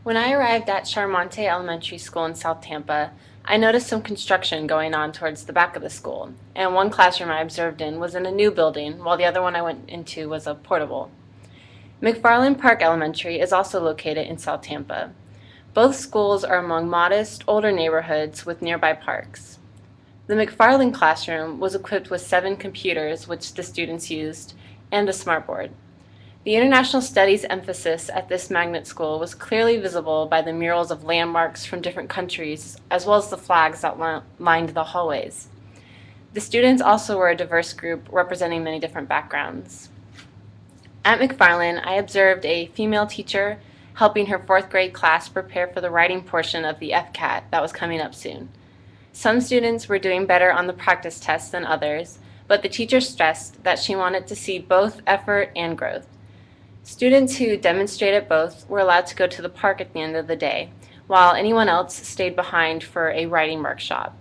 When I arrived at Charmonte Elementary School in South Tampa, I noticed some construction going on towards the back of the school, and one classroom I observed in was in a new building, while the other one I went into was a portable. McFarland Park Elementary is also located in South Tampa. Both schools are among modest, older neighborhoods with nearby parks. The McFarland classroom was equipped with 7 computers, which the students used, and a smartboard. The international studies emphasis at this magnet school was clearly visible by the murals of landmarks from different countries, as well as the flags that lined the hallways. The students also were a diverse group representing many different backgrounds. At McFarland, I observed a female teacher helping her 4th grade class prepare for the writing portion of the FCAT that was coming up soon. Some students were doing better on the practice test than others, but the teacher stressed that she wanted to see both effort and growth. Students who demonstrated both were allowed to go to the park at the end of the day, while anyone else stayed behind for a writing workshop.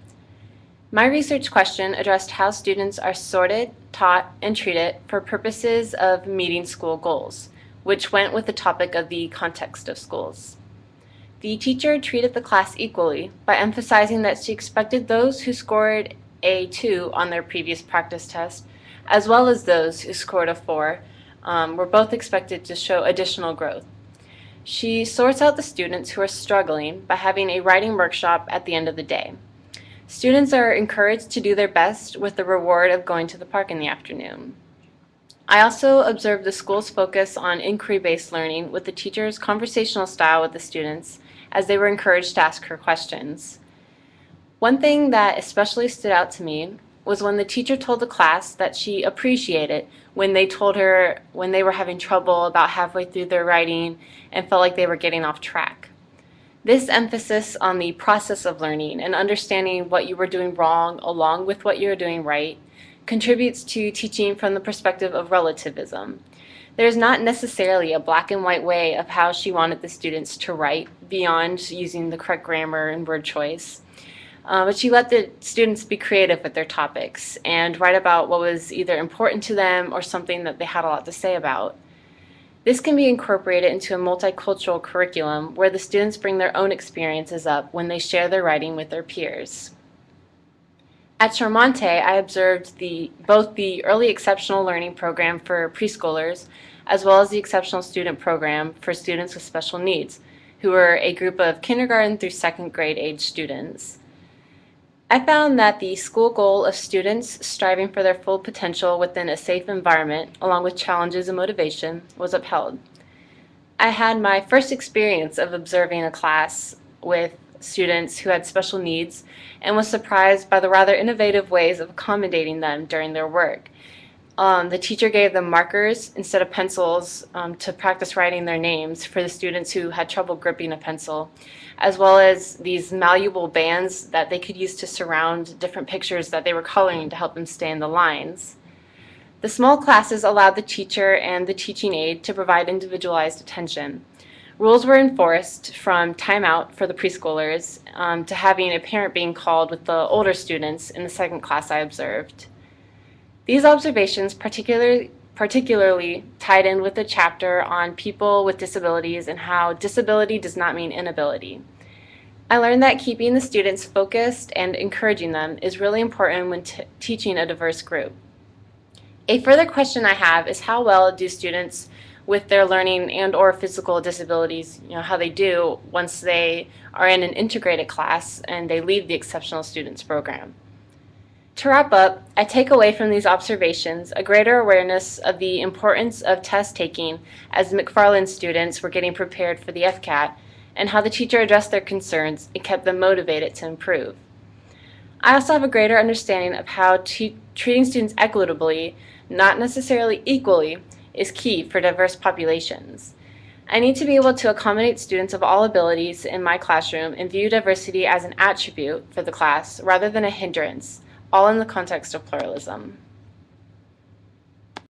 My research question addressed how students are sorted, taught, and treated for purposes of meeting school goals, which went with the topic of the context of schools. The teacher treated the class equally by emphasizing that she expected those who scored a 2 on their previous practice test, as well as those who scored a 4, were both expected to show additional growth. She sorts out the students who are struggling by having a writing workshop at the end of the day. Students are encouraged to do their best with the reward of going to the park in the afternoon. I also observed the school's focus on inquiry-based learning with the teacher's conversational style with the students as they were encouraged to ask her questions. One thing that especially stood out to me was when the teacher told the class that she appreciated when they told her when they were having trouble about halfway through their writing and felt like they were getting off track. This emphasis on the process of learning and understanding what you were doing wrong along with what you were doing right contributes to teaching from the perspective of relativism. There is not necessarily a black and white way of how she wanted the students to write beyond using the correct grammar and word choice. But she let the students be creative with their topics and write about what was either important to them or something that they had a lot to say about. This can be incorporated into a multicultural curriculum where the students bring their own experiences up when they share their writing with their peers. At Charmonte, I observed both the Early Exceptional Learning Program for preschoolers as well as the Exceptional Student Program for students with special needs, who were a group of kindergarten through 2nd grade age students. I found that the school goal of students striving for their full potential within a safe environment, along with challenges and motivation, was upheld. I had my first experience of observing a class with students who had special needs and was surprised by the rather innovative ways of accommodating them during their work. The teacher gave them markers instead of pencils to practice writing their names for the students who had trouble gripping a pencil, as well as these malleable bands that they could use to surround different pictures that they were coloring to help them stay in the lines. The small classes allowed the teacher and the teaching aide to provide individualized attention. Rules were enforced from timeout for the preschoolers to having a parent being called with the older students in the 2nd class I observed. These observations particularly tied in with the chapter on people with disabilities and how disability does not mean inability. I learned that keeping the students focused and encouraging them is really important when teaching a diverse group. A further question I have is how well do students with their learning and or physical disabilities, how they do once they are in an integrated class and they leave the Exceptional Students Program. To wrap up, I take away from these observations a greater awareness of the importance of test taking as McFarland students were getting prepared for the FCAT and how the teacher addressed their concerns and kept them motivated to improve. I also have a greater understanding of how treating students equitably, not necessarily equally, is key for diverse populations. I need to be able to accommodate students of all abilities in my classroom and view diversity as an attribute for the class rather than a hindrance, all in the context of pluralism.